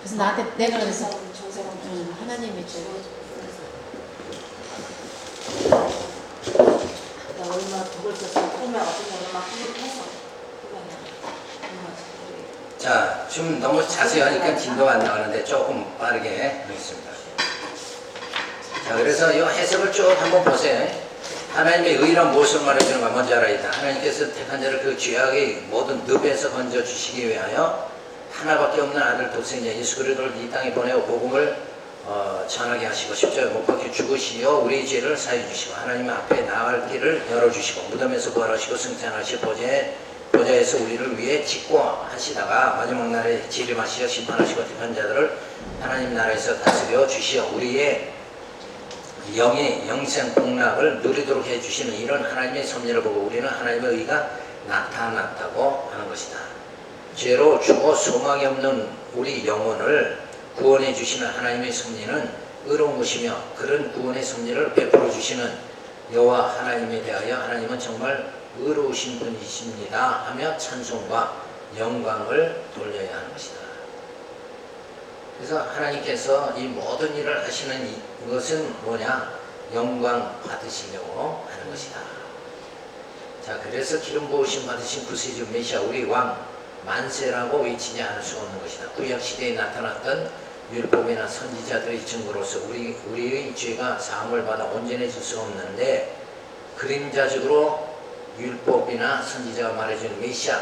그래서 나한테 내가 그래서 하나님이 저 나 얼마나 독을 썼어. 꿈에 어떤 거를 막 해서 자, 좀 너무 자세히 하니까 진도가 안 나가는데 조금 빠르게 하겠습니다. 자, 그래서 이 해석을 쭉 한번 보세요. 하나님의 의란 무엇을 말해주는가 먼저 알아야 돼. 하나님께서 택한 자를 그 죄악의 모든 늪에서 건져주시기 위하여 하나밖에 없는 아들 독생자 예수 그리스도를 이 땅에 보내어 복음을 전하게 하시고 십자가에 못 박혀 죽으시어 우리의 죄를 사해 주시고 하나님 앞에 나아갈 길을 열어주시고 무덤에서 부활하시고 승천하시고 보좌에서 우리를 위해 직고하시다가 마지막 날에 재림하시어 심판하시고 택한 자들을 하나님 나라에서 다스려 주시어 우리의 영의 영생 공락을 누리도록 해주시는 이런 하나님의 섭리를 보고 우리는 하나님의 의가 나타났다고 하는 것이다. 죄로 죽어 소망이 없는 우리 영혼을 구원해 주시는 하나님의 섭리는 의로운 것이며 그런 구원의 섭리를 베풀어 주시는 여호와 하나님에 대하여 하나님은 정말 의로우신 분이십니다 하며 찬송과 영광을 돌려야 하는 것이다. 그래서 하나님께서 이 모든 일을 하시는 것은 뭐냐? 영광 받으시려고 하는 것이다. 자, 그래서 기름 부으심 받으신 구세주 메시아 우리 왕 만세라고 외치지 않을 수 없는 것이다. 구약 시대에 나타났던 율법이나 선지자들의 증거로서 우리의 죄가 사함을 받아 온전해질 수 없는데 그림자적으로 율법이나 선지자가 말해주는 메시아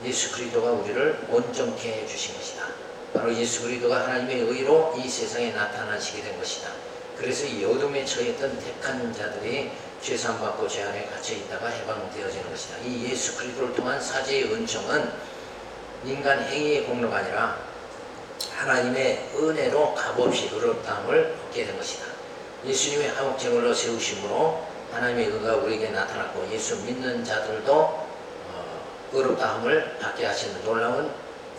예수 그리스도가 우리를 온전케 해주신 것이다. 바로 예수 그리스도가 하나님의 의로 이 세상에 나타나시게 된 것이다. 그래서 이 어둠에 처했던 택한 자들이 죄사함 받고 죄 안에 갇혀 있다가 해방되어지는 것이다. 이 예수 그리스도를 통한 사죄의 은총은 인간 행위의 공로가 아니라 하나님의 은혜로 값없이 의롭다함을 얻게 된 것이다. 예수님의 화목제물로 세우심으로 하나님의 의가 우리에게 나타났고 예수 믿는 자들도 의롭다함을 받게 하시는 놀라운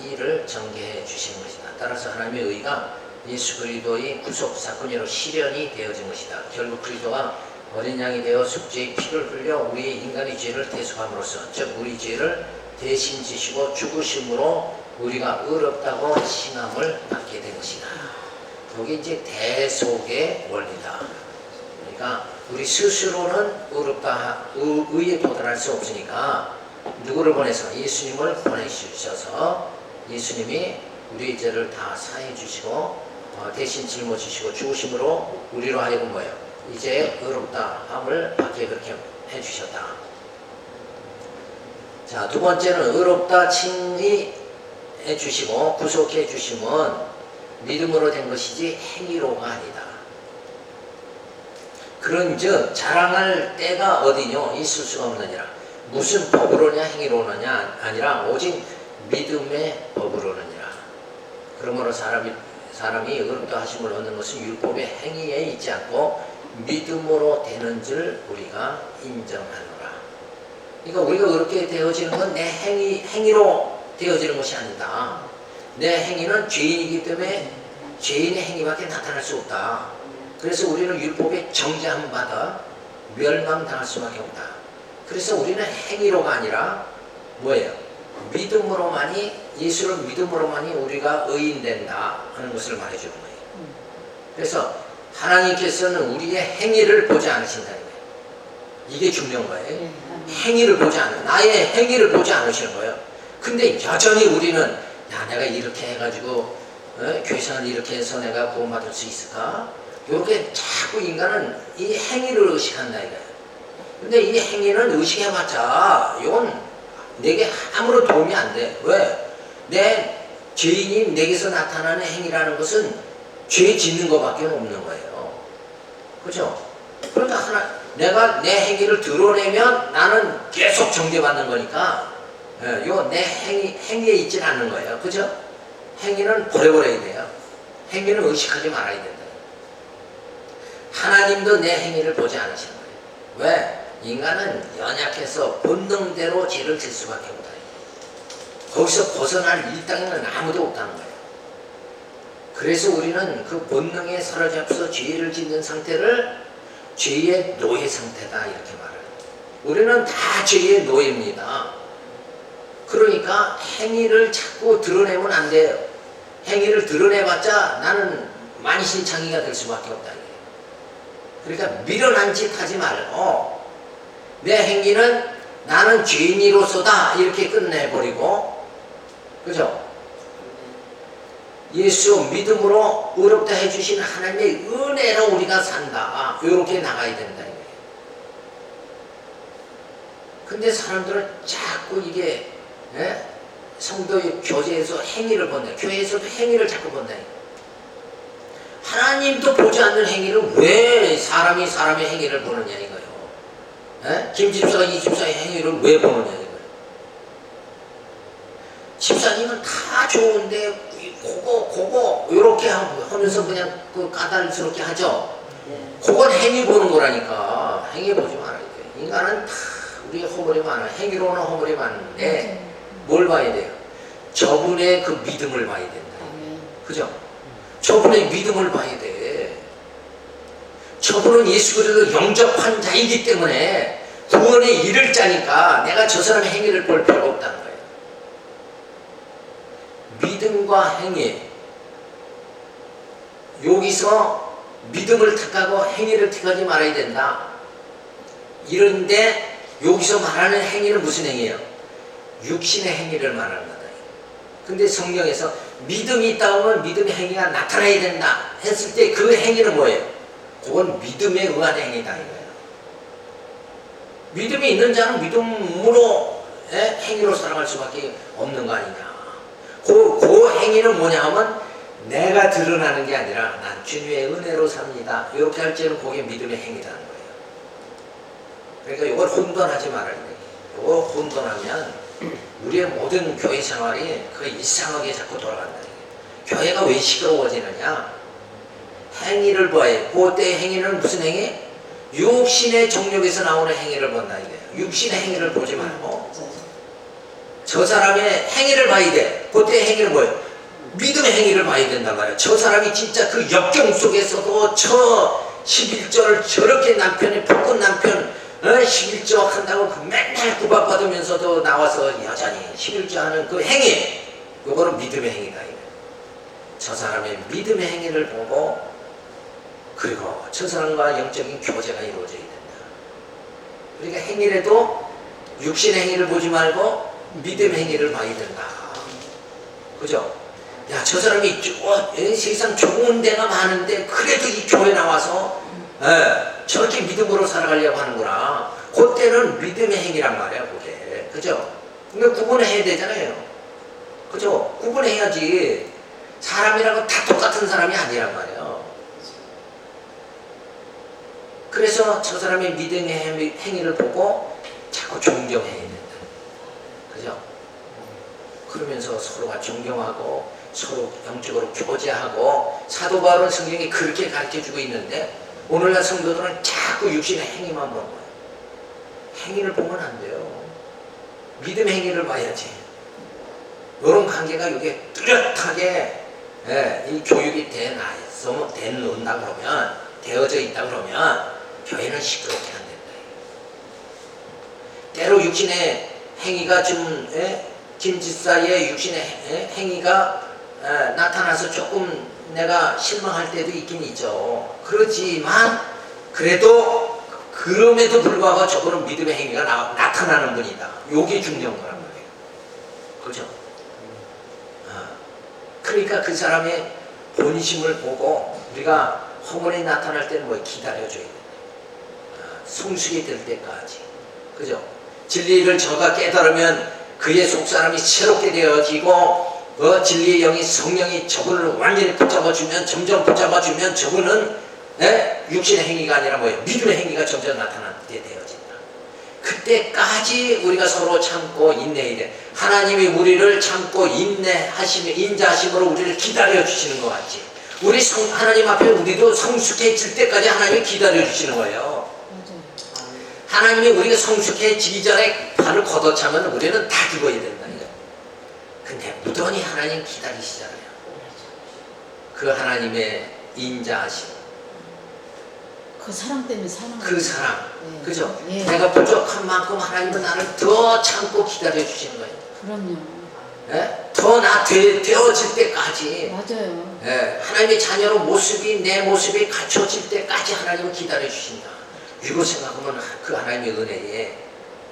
일을 전개해 주시는 것이다. 따라서 하나님의 의가 예수 그리스도의 구속 사건으로 실현이 되어진 것이다. 결국 그리스도가 어린 양이 되어 속죄의 피를 흘려 우리의 인간의 죄를 대속함으로써 즉 우리 죄를 대신 지시고 죽으심으로 우리가 의롭다고 칭함을 받게 된 것이다. 이게 이제 대속의 원리다. 그러니까 우리 스스로는 의에 도달할 수 없으니까 누구를 보내서 예수님을 보내주셔서 예수님이 우리의 죄를 다 사해 주시고 대신 짊어지시고 죽으심으로 우리로 하여금 뭐예요? 이제 의롭다함을 받게 그렇게 해주셨다. 자, 두 번째는 의롭다 칭의해 주시고 구속해 주심은 믿음으로 된 것이지 행위로가 아니다. 그런즉 자랑할 때가 어디뇨? 있을 수가 없느니라. 무슨 법으로냐 행위로느냐 아니라 오직 믿음의 법으로느니라. 그러므로 사람이 의롭다 하심을 얻는 것은 율법의 행위에 있지 않고 믿음으로 되는 줄 우리가 인정하노라. 그러니까 우리가 의롭게 되어지는 건 내 행위로 되어지는 것이 아니다. 내 행위는 죄인이기 때문에 죄인의 행위밖에 나타날 수 없다. 그래서 우리는 율법에 정죄함 받아 멸망당할 수밖에 없다. 그래서 우리는 행위로가 아니라 뭐예요? 믿음으로만이 예수를 믿음으로만이 우리가 의인된다 하는 것을 말해주는 거예요. 그래서 하나님께서는 우리의 행위를 보지 않으신다는 거예요. 이게 중요한 거예요. 행위를 보지 않아. 나의 행위를 보지 않으시는 거예요. 근데 여전히 우리는 야 내가 이렇게 해가지고 교회생활 이렇게 해서 내가 구원받을 수 있을까? 이렇게 자꾸 인간은 이 행위를 의식한다 이거예요. 근데 이 행위는 의식해봤자 이건 내게 아무런 도움이 안 돼. 왜? 내 죄인이 내게서 나타나는 행위라는 것은 죄 짓는 것밖에 없는 거예요. 그죠? 그러니까 내가 내 행위를 드러내면 나는 계속 정죄받는 거니까 이거 내 행위에 있지는 않는 거예요. 그죠? 행위는 버려버려야 돼요. 행위는 의식하지 말아야 된다. 하나님도 내 행위를 보지 않으시는 거예요. 왜? 인간은 연약해서 본능대로 죄를 질 수밖에 없다. 거기서 벗어날 일당에는 아무도 없다는 거예요. 그래서 우리는 그 본능에 사로잡혀서 죄를 짓는 상태를 죄의 노예 상태다 이렇게 말해요. 우리는 다 죄의 노예입니다. 그러니까 행위를 자꾸 드러내면 안 돼요. 행위를 드러내봤자 나는 만신창이가 될 수밖에 없다. 그러니까 미련한 짓 하지 말고 내 행위는 나는 죄인으로서다 이렇게 끝내버리고, 그죠? 예수 믿음으로 의롭다 해주신 하나님의 은혜로 우리가 산다, 이렇게 나가야 된다. 근데 사람들은 자꾸 이게 성도의 교제에서 행위를 본다, 교회에서도 행위를 자꾸 본다. 하나님도 보지 않는 행위를 왜 사람이 사람의 행위를 보느냐 이거예요. 김 집사가 이 집사의 행위를 왜 보느냐 이거예요. 집사님은 다 좋은데 그거 이렇게 하면서 그냥 그 까다롭게 하죠. 그건 행위 보는 거라니까. 행위 보지 말아야 돼. 인간은 다 우리 허물이 많아. 행위로는 허물이 많은데 뭘 봐야 돼요? 저분의 그 믿음을 봐야 된다. 그죠? 저분의 믿음을 봐야 돼. 저분은 예수 그리스도를 영접한 자이기 때문에 구원의 일을 짜니까 내가 저 사람의 행위를 볼 필요가 없다는 거예요. 믿음과 행위, 여기서 믿음을 택하고 행위를 택하지 말아야 된다. 이런데 여기서 말하는 행위는 무슨 행위예요? 육신의 행위를 말하는 거다. 근데 성경에서 믿음이 있다 하면 믿음의 행위가 나타나야 된다 했을 때 그 행위는 뭐예요? 그건 믿음에 의한 행위다 이거예요. 믿음이 있는 자는 믿음으로 행위로 살아갈 수밖에 없는 거 아니냐. 그 행위는 뭐냐 하면 내가 드러나는 게 아니라 난 주님의 은혜로 삽니다, 이렇게 할 때는 그게 믿음의 행위라는 거예요. 그러니까 이걸 혼돈하지 말아야 돼요. 이거 혼돈하면 우리의 모든 교회 생활이 그 이상하게 자꾸 돌아간다. 교회가 왜 시끄러워지느냐? 행위를 봐야. 그때의 행위는 무슨 행위? 육신의 정욕에서 나오는 행위를 본다 이게. 육신의 행위를 보지 말고 저 사람의 행위를 봐야 돼. 그때의 행위는 뭐예요? 믿음의 행위를 봐야 된단 말이에요. 저 사람이 진짜 그 역경 속에서도 저 11조를 저렇게 남편이 복군 남편 11조 한다고 그 맨날 구박받으면서도 나와서 여전히 11조 하는 그 행위, 요거는 믿음의 행위다. 저 사람의 믿음의 행위를 보고, 그리고 저 사람과 영적인 교제가 이루어져야 된다. 그러니까 행위라도 육신의 행위를 보지 말고 믿음의 행위를 봐야 된다. 그죠? 야, 저 사람이 세상 좋은 데가 많은데 그래도 이 교회 나와서 저렇게 믿음으로 살아가려고 하는구나. 그때는 믿음의 행위란 말이야, 그게. 그죠? 그러니까 구분해야 되잖아요. 그죠? 구분해야지. 사람이라고 다 똑같은 사람이 아니란 말이에요. 그래서 저 사람의 믿음의 행위를 보고 자꾸 존경해야 된다. 그죠? 그러면서 서로가 존경하고 서로 영적으로 교제하고, 사도 바울은 성경이 그렇게 가르쳐주고 있는데 오늘날 성도들은 자꾸 육신의 행위만 보는 거예요. 행위를 보면 안 돼요. 믿음 행위를 봐야지. 이런 관계가 이게 뚜렷하게 이 교육이 된다 그러면, 되어져 있다 그러면 교회는 시끄럽게 안 된다. 때로 육신의 행위가 좀 김집사의 육신의 행위가 나타나서 조금 내가 실망할 때도 있긴 있죠. 그렇지만 그래도 그럼에도 불구하고 저거는 믿음의 행위가 나타나는 분이다. 요게 중요한 거란 말이에요. 그렇죠? 그러니까 그 사람의 본심을 보고 우리가 허물이 나타날 때는 뭐 기다려줘야 돼. 성숙이 될 때까지. 그죠? 진리를 저가 깨달으면 그의 속사람이 새롭게 되어지고 진리의 영이, 성령이 저분을 완전히 붙잡아주면, 점점 붙잡아주면 저분은 육신의 행위가 아니라 뭐예요? 믿음의 행위가 점점 나타나게 되어진다. 그때까지 우리가 서로 참고 인내해야 돼. 하나님이 우리를 참고 인내하시며 인자하심으로 우리를 기다려주시는 것 같지. 우리 하나님 앞에 우리도 성숙해질 때까지 하나님이 기다려주시는 거예요. 하나님이 우리가 성숙해지기 전에 발을 걷어차면 우리는 다 죽어야 된다. 근데 무던히 하나님 기다리시잖아요. 그 하나님의 인자하심, 그 사랑 때문에 사랑. 그 사랑, 네. 그죠? 예. 내가 부족한 만큼 하나님은 나를 더 참고 기다려 주시는 거예요. 그럼요. 네? 더 되어질 때까지 맞아요. 예, 하나님의 자녀로 모습이 내 모습이 갖춰질 때까지 하나님은 기다려 주신다. 이거 생각하면 그 하나님의 은혜에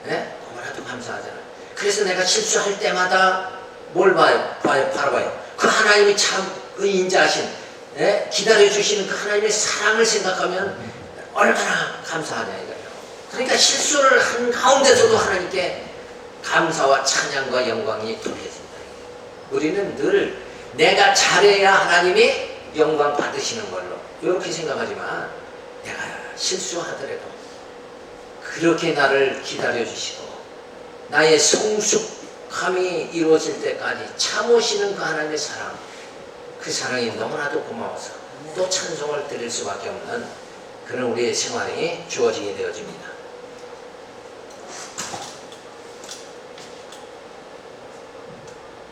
너무나도 감사하잖아요. 그래서 내가 실수할 때마다 뭘 바라봐요. 그 하나님이 참 인자하신 기다려 주시는 그 하나님의 사랑을 생각하면 얼마나 감사하냐 이거예요. 그러니까 실수를 한 가운데서도 하나님께 감사와 찬양과 영광이 돌려진다. 우리는 늘 내가 잘해야 하나님이 영광 받으시는 걸로 이렇게 생각하지만 내가 실수하더라도 그렇게 나를 기다려 주시고 나의 성숙함이 이루어질 때까지 참으시는 그 하나님의 사랑, 그 사랑이 너무나도 고마워서 또 찬송을 드릴 수밖에 없는 그런 우리의 생활이 주어지게 되어집니다.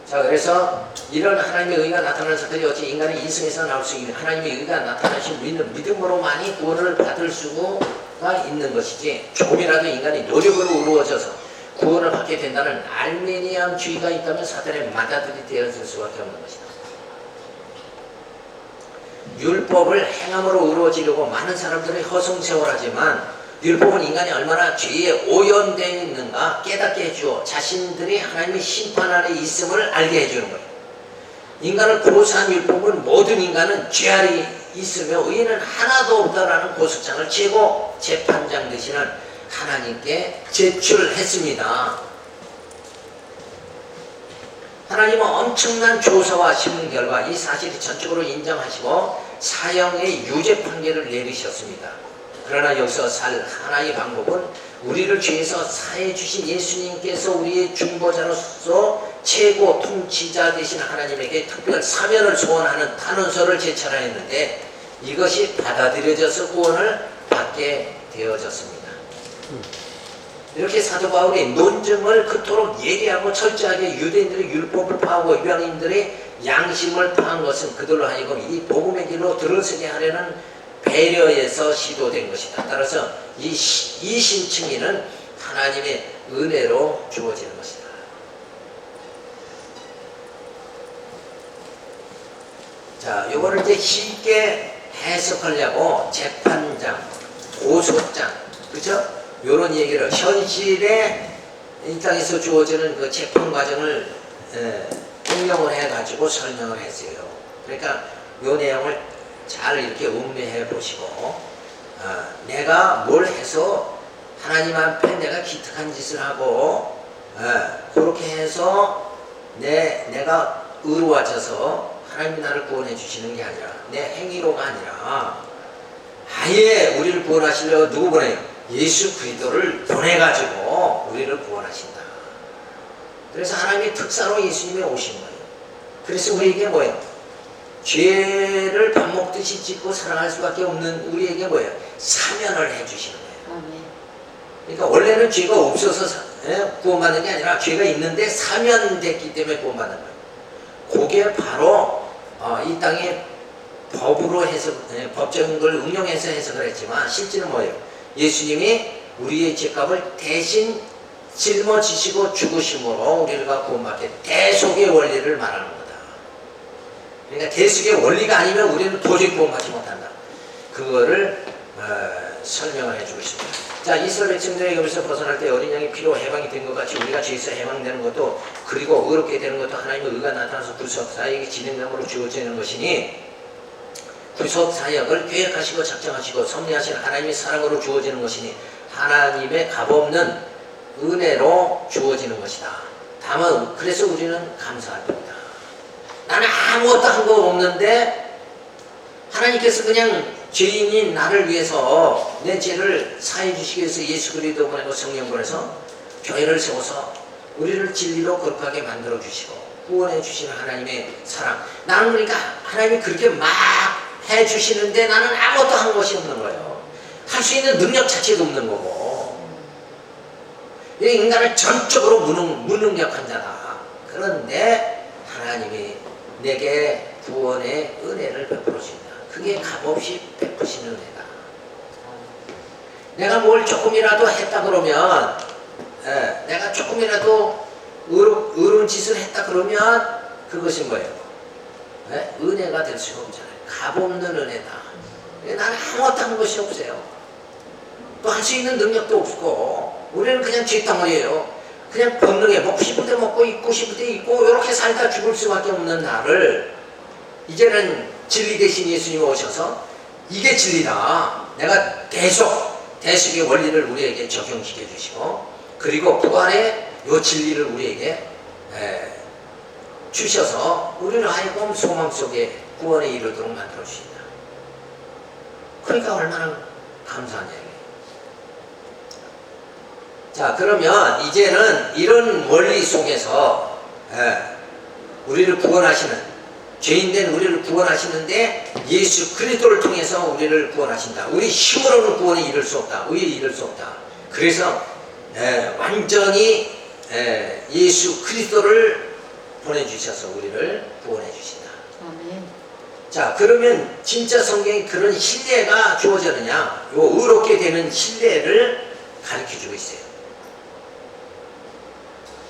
자, 그래서 이런 하나님의 의가 나타나는 사건이 어찌 인간의 인성에서 나올 수 있는 하나님의 의가 나타나신 우리는 믿음으로만이 구원을 받을 수가 있는 것이지 조금이라도 인간이 노력으로 이루어져서 구원을 받게 된다는 알메니안주의가 있다면 사단의 맏아들이 되어질 수밖에 없는 것이다. 율법을 행함으로 이루어지려고 많은 사람들이 허송세월하지만 율법은 인간이 얼마나 죄에 오염되어 있는가 깨닫게 해주어 자신들이 하나님의 심판 아래 있음을 알게 해주는 거예요. 인간을 고소한 율법은 모든 인간은 죄 아래 있으며 의인은 하나도 없다라는 고소장을 최고 재판장 되시는 하나님께 제출했습니다. 하나님은 엄청난 조사와 심문 결과 이 사실을 전적으로 인정하시고 사형의 유죄 판결을 내리셨습니다. 그러나 여기서 살 하나의 방법은 우리를 죄에서 사해 주신 예수님께서 우리의 중보자로서 최고 통치자 되신 하나님에게 특별 사면을 소원하는 탄원서를 제출하였는데 이것이 받아들여져서 구원을 받게 되어졌습니다. 이렇게 사도 바울이 논증을 그토록 예리하고 철저하게 유대인들의 율법을 파하고 이방인들의 양심을 파한 것은 그들로 하여금 이 복음의 길로 들어서게 하려는 배려에서 시도된 것이다. 따라서 이 신층이는 하나님의 은혜로 주어지는 것이다. 자, 요거를 이제 쉽게 해석하려고 재판장, 고소장, 그죠? 요런 얘기를 현실에 이 땅에서 주어지는 그 재판 과정을 응용을 해가지고 설명을 했어요. 그러니까 요 내용을 잘 이렇게 음미해 보시고 내가 뭘 해서 하나님 앞에 내가 기특한 짓을 하고 그렇게 해서 내가 의로워져서 하나님이 나를 구원해 주시는 게 아니라 내 행위로가 아니라 아예 우리를 구원하시려고 누구 보내요? 예수 그리스도를 보내가지고 우리를 구원하신다. 그래서 하나님의 특사로 예수님이 오신 거예요. 그래서 우리에게 뭐예요? 죄를 밥 먹듯이 짓고 살아갈 수밖에 없는 우리에게 뭐예요? 사면을 해주시는 거예요. 아멘. 그러니까 원래는 죄가 없어서 구원받는 게 아니라 죄가 있는데 사면됐기 때문에 구원받는 거예요. 그게 바로 이 땅에 법으로 법적인 걸 응용해서 해석을 했지만 실제는 뭐예요? 예수님이 우리의 죄값을 대신 짊어지시고 죽으심으로 우리가 구원받게 대속의 원리를 말하는 거다. 그러니까 대속의 원리가 아니면 우리는 도저히 구원받지 못한다. 그거를 설명을 해주고 있습니다. 자, 이스라엘 백성들의 여기서 벗어날 때 어린 양이 피로 해방이 된 것 같이 우리가 죄에서 해방되는 것도 그리고 의롭게 되는 것도 하나님의 의가 나타나서 구속사역이 진행됨으로 주어지는 것이니 구속사역을 계획하시고 작정하시고 섭리하신 하나님의 사랑으로 주어지는 것이니 하나님의 값없는 은혜로 주어지는 것이다. 다만 그래서 우리는 감사할 겁니다. 나는 아무것도 한 거 없는데 하나님께서 그냥 죄인인 나를 위해서 내 죄를 사해 주시기 위해서 예수 그리스도 보내고 성령 보내서 교회를 세워서 우리를 진리로 거룩하게 만들어 주시고 구원해 주시는 하나님의 사랑. 나는 그러니까 하나님이 그렇게 막 해 주시는데 나는 아무것도 한 것이 없는 거예요. 할 수 있는 능력 자체도 없는 거고 인간을 전적으로 무능력한 자다. 그런데 하나님이 내게 구원의 은혜를 베풀어 주신다. 그게 값없이 베푸시는 은혜다. 내가 뭘 조금이라도 했다 그러면 내가 조금이라도 의로운 짓을 했다 그러면 그것이 뭐예요? 네? 은혜가 될 수가 없잖아요. 값없는 은혜다. 나는 아무것도 한 것이 없어요. 또 할 수 있는 능력도 없고 우리는 그냥 쥐덩어리예요. 그냥 본능에 먹고 싶을 때 먹고 입고 싶을 때 입고 이렇게 살다 죽을 수밖에 없는 나를 이제는 진리 대신 예수님이 오셔서 이게 진리다. 내가 계속 대속의 원리를 우리에게 적용시켜 주시고 그리고 부활의 요 진리를 우리에게 주셔서 우리를 하여금 소망 속에 구원에 이르도록 만들어 주신다. 그러니까 얼마나 감사한 얘기예요. 자, 그러면 이제는 이런 원리 속에서 우리를 구원하시는 죄인된 우리를 구원하시는데 예수 그리스도를 통해서 우리를 구원하신다. 우리 힘으로는 구원에 이를 수 없다. 의에 이를 수 없다. 그래서 완전히 예수 그리스도를 보내주셔서 우리를 구원해 주신다. 아멘. 자, 그러면 진짜 성경에 그런 신뢰가 주어졌느냐? 요 의롭게 되는 신뢰를 가르쳐주고 있어요.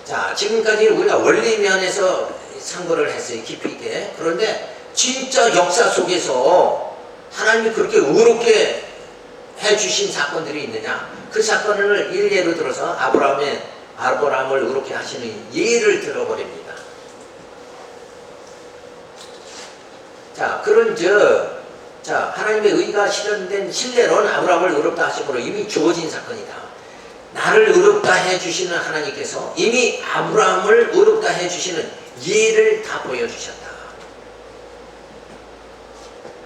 자, 지금까지 우리가 원리면에서 상고를 했어요. 깊이 있게. 그런데 진짜 역사 속에서 하나님이 그렇게 의롭게 해주신 사건들이 있느냐? 그 사건을 일례로 들어서 아브라함을 의롭게 하시는 예를 들어버립니다. 자, 하나님의 의가 실현된 신뢰로는 아브라함을 의롭다 하심으로 이미 주어진 사건이다. 나를 의롭다 해주시는 하나님께서 이미 아브라함을 의롭다 해주시는 예를 다 보여주셨다.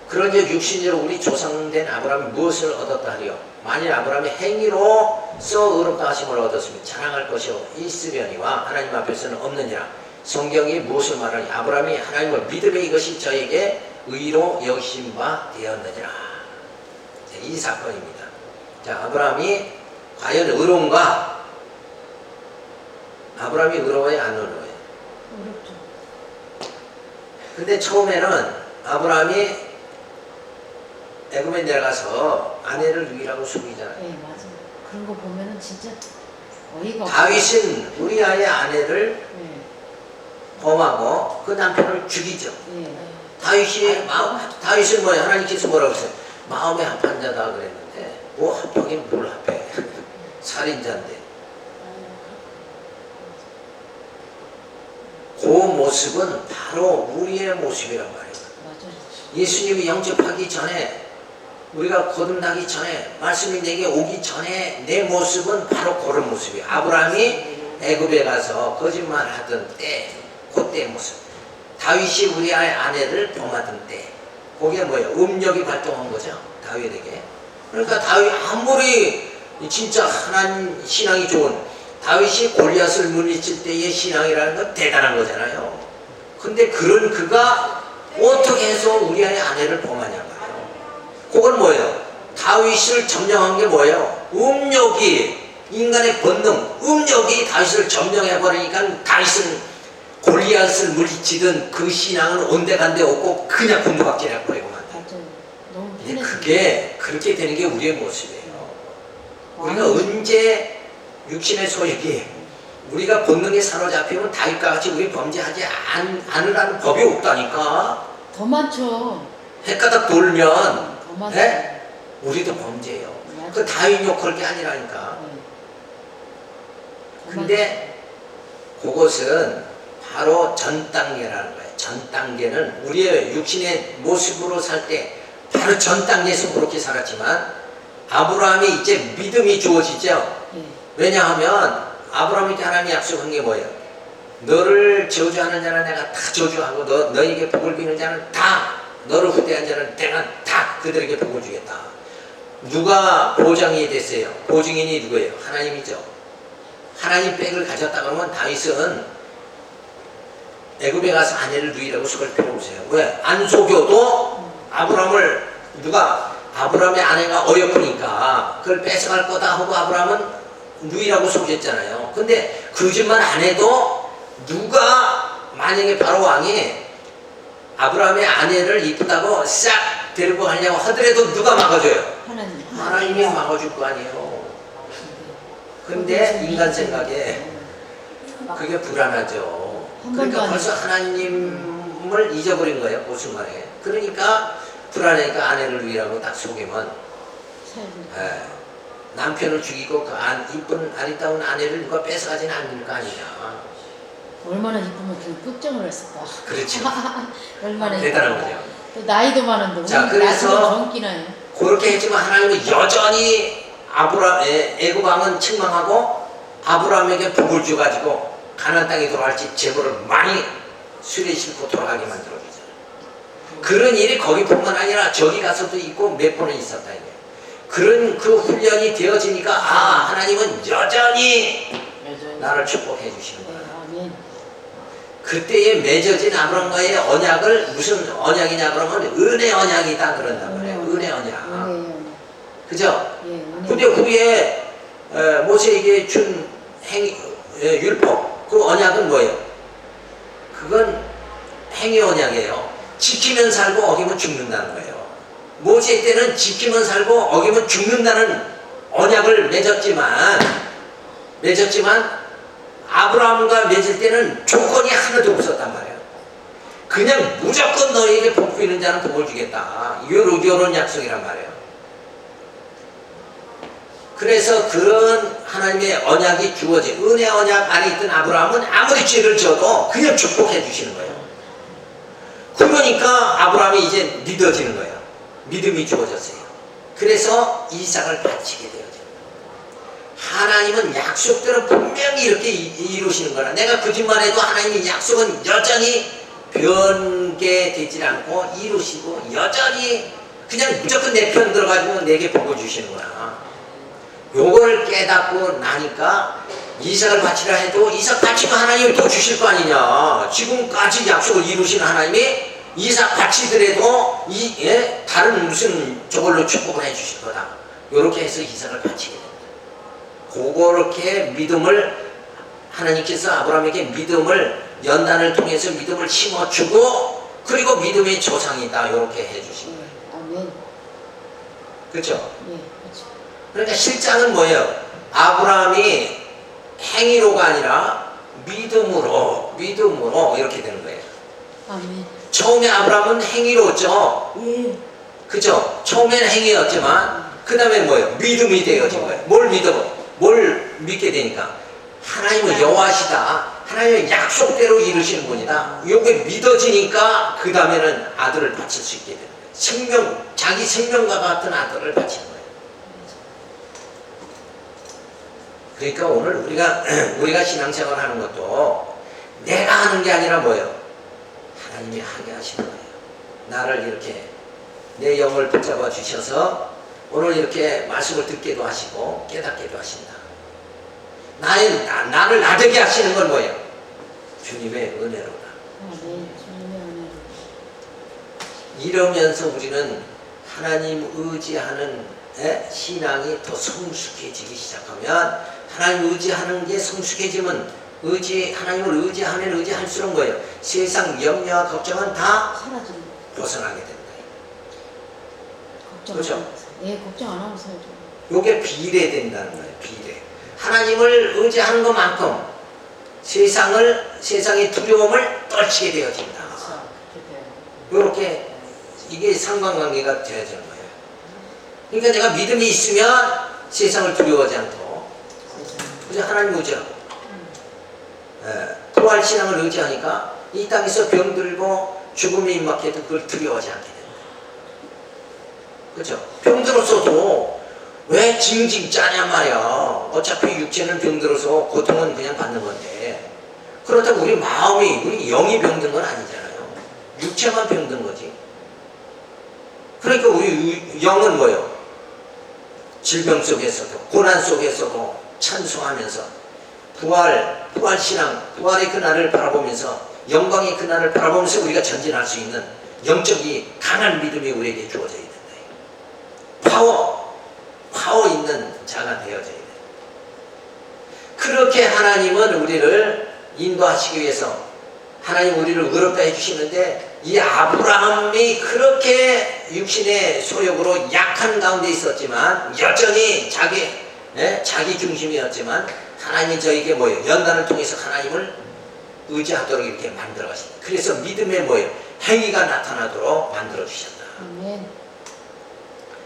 그런즉 육신으로 우리 조상된 아브라함이 무엇을 얻었다 하리요? 만일 아브라함이 행위로써 의롭다 하심을 얻었으면 자랑할 것이 있으려니와 하나님 앞에서는 없느니라. 성경이 무엇을 말하니? 아브라함이 하나님을 믿음에 이것이 저에게 의로 여기신 바 되었느니라. 이 사건입니다. 자, 아브라함이 과연 의로운가? 아브라함이 의로워요? 안 의로워요? 어렵죠. 근데 처음에는 아브라함이 애굽에 내려가서 아내를 유일하고 속이잖아요. 네, 맞아요. 그런 거 보면은 진짜 어이가 없어요. 다윗은 우리아의 아내를 네. 범하고 그 남편을 죽이죠. 네. 다윗은 뭐예요? 하나님께서 뭐라고 했어요? 마음에 합한 자다 그랬는데 뭐 합하긴 뭘 합해. 살인자인데. 그 모습은 바로 우리의 모습이란 말이에요. 맞아요. 예수님이 영접하기 전에 우리가 거듭나기 전에 말씀이 내게 오기 전에 내 모습은 바로 그런 모습이에요. 아브라함이 애굽에 가서 거짓말하던 때 그때의 모습. 다윗이 우리의 아내를 범하던 때 그게 뭐예요? 음력이 발동한 거죠. 다윗에게. 그러니까 다윗 아무리 진짜 하나님 신앙이 좋은 다윗이 골리앗을 물리칠 때의 신앙이라는 건 대단한 거잖아요. 근데 그런 그가 어떻게 해서 우리의 아내를 범하냐고요. 그건 뭐예요? 다윗을 점령한 게 뭐예요? 음욕이 인간의 본능, 음욕이 다윗을 점령해버리니까 다윗은 골리앗을 물리치던 그 신앙은 온데간데 없고 그냥 곤두박질 해버리고 만다. 맞아요. 너무 근데 편해서. 그게 그렇게 되는 게 우리의 모습이에요. 우리가 언제 육신의 소욕이 우리가 본능에 사로잡히면 다윗과 같이 우리 범죄하지 않으라는 법이 없다니까. 더 많죠. 해가닥 돌면 더 많죠. 네? 우리도 범죄예요. 맞아요. 그 다윗 욕할 게 아니라니까. 네. 더 근데 그것은 바로 전 단계라는 거예요. 전 단계는 우리의 육신의 모습으로 살 때 바로 전 단계에서 그렇게 살았지만 아브라함이 이제 믿음이 주어지죠. 많죠. 네. 왜냐하면 아브라함에게 하나님이 약속한 게 뭐예요? 너를 저주하는 자는 내가 다 저주하고 너에게 복을 비는 자는 다 너를 후대한 자는 내가 다 그들에게 복을 주겠다. 누가 보장이 됐어요? 보증인이 누구예요? 하나님이죠. 하나님 백을 가졌다 그러면 다윗은 애굽에 가서 아내를 누이라고 속을 필요 없어요. 왜? 안 속여도 아브라함의 아내가 어여쁘니까 그걸 뺏어갈 거다 하고 아브라함은 누이라고 속였잖아요. 근데 그 짓만 안 해도 누가 만약에 바로 왕이 아브라함의 아내를 이쁘다고 싹 데리고 가려고 하더라도 누가 막아줘요? 하나님이 막아줄 거 아니에요. 근데 인간 생각에 그게 불안하죠. 한 번도 그러니까 안 벌써 하나님을 잊어버린 거예요. 그 순간에. 그러니까 불안하니까 아내를 위하고 딱 속이면 예, 남편을 죽이고 그 이쁜 아리따운 아내를 누가 뺏어가지는 않을 거 아니냐. 얼마나 이쁘면 그 걱정을 했을까. 그렇죠. 얼마나 대단한 이쁘다. 거죠. 또 나이도 많은데 자, 오늘 그래서 나이도 젊기나요. 그렇게 했지만 하나님은 여전히 애굽왕은 책망하고 아브라함에게 복을 줘가지고 가나안 땅에 돌아갈지 제보를 많이 수레 싣고 돌아가게 만들어주잖아요. 그런 일이 거기뿐만 아니라 저기 가서도 있고 몇 번은 있었다 이게. 그런 그 훈련이 되어지니까 하나님은 여전히 나를 축복해 주시는 거야. 아멘. 그때에 맺어진 아브라함과의 언약을 무슨 언약이냐 그러면 은혜 언약이다 그런단 말이에요. 은혜 언약. 그죠? 예, 은혜. 근데 후에 모세에게 준 율법 그 언약은 뭐예요? 그건 행위 언약이에요. 지키면 살고 어기면 죽는다는 거예요. 모세 때는 지키면 살고 어기면 죽는다는 언약을 맺었지만 아브라함과 맺을 때는 조건이 하나도 없었단 말이에요. 그냥 무조건 너에게 복 주는 자는 복을 주겠다. 요런 약속이란 말이에요. 그래서 그런 하나님의 언약이 주어진 은혜 언약 안에 있던 아브라함은 아무리 죄를 져도 그냥 축복해 주시는 거예요. 그러니까 아브라함이 이제 믿어지는 거예요. 믿음이 주어졌어요. 그래서 이삭을 바치게 되어져요. 하나님은 약속대로 분명히 이렇게 이루시는 거라. 내가 거짓말해도 하나님의 약속은 여전히 변개되지 않고 이루시고 여전히 그냥 무조건 내 편 들어가지고 내게 복을 주시는 거야. 요걸 깨닫고 나니까 이삭을 바치라 해도 이삭 바치면 하나님이 또 주실 거 아니냐. 지금까지 약속을 이루신 하나님이 이삭 바치더라도 다른 무슨 저걸로 축복을 해 주실 거다. 요렇게 해서 이삭을 바치게 됩니다. 그렇게 믿음을 하나님께서 아브라함에게 믿음을 연단을 통해서 믿음을 심어주고 그리고 믿음의 조상이다 요렇게 해주신 거예요. 아멘. 그렇죠? 예, 그렇죠. 그러니까 실장은 뭐예요? 아브라함이 행위로가 아니라 믿음으로 이렇게 되는 거예요. 아멘. 처음에 아브라함은 행위로죠. 예. 그죠? 처음에는 행위였지만 그 다음에 뭐예요? 믿음이 되어진 거예요. 뭘 믿게 되니까 하나님은 여호와시다. 하나님의 약속대로 이루시는 분이다. 이게 믿어지니까 그 다음에는 아들을 바칠 수 있게 되는 거예요. 자기 생명과 같은 아들을 바치는 거예요. 그러니까 오늘 우리가 신앙생활 하는 것도 내가 하는 게 아니라 뭐예요? 하나님이 하게 하시는 거예요. 나를 이렇게 내 영을 붙잡아 주셔서 오늘 이렇게 말씀을 듣게도 하시고 깨닫게도 하신다. 나를 나되게 하시는 건 뭐예요? 주님의 은혜로다. 아멘. 주님의 은혜로. 이러면서 우리는 하나님 의지하는 신앙이 더 성숙해지기 시작하면 하나님 의지하는 게 성숙해지면 하나님을 의지할수록 뭐예요? 세상 염려와 걱정은 다 사라지는 거. 벗어나게 된다. 걱정 그렇죠? 안 하면서. 예, 걱정 안 하고 살죠. 요게 비례된다는 거예요. 비례. 하나님을 의지하는 것만큼 세상의 두려움을 떨치게 되어진다. 요렇게 이게 상관관계가 되어지는 거예요. 그러니까 내가 믿음이 있으면 세상을 두려워하지 않고 그래서 하나님 의지하고 부활 신앙을 의지하니까 이 땅에서 병들고 죽음에 임박해도 그걸 두려워하지 않게 됩니다. 그렇죠? 병들었어도 왜 징징 짜냔 말이야. 어차피 육체는 병들어서 고통은 그냥 받는 건데 그렇다고 우리 영이 병든 건 아니잖아요. 육체만 병든 거지. 그러니까 우리 영은 뭐예요? 질병 속에서도 고난 속에서도 찬송하면서 부활신앙, 부활의 그날을 바라보면서 영광의 그날을 바라보면서 우리가 전진할 수 있는 영적이 강한 믿음이 우리에게 주어져야 된다. 파워 있는 자가 되어져야 돼. 그렇게 하나님은 우리를 인도하시기 위해서 하나님 우리를 의롭다 해주시는데 이 아브라함이 그렇게 육신의 소욕으로 약한 가운데 있었지만 여전히 자기 중심이었지만 하나님이 저에게 뭐예요? 연단을 통해서 하나님을 의지하도록 이렇게 만들어 가신다. 그래서 믿음의 뭐예요? 행위가 나타나도록 만들어 주셨다. 아멘.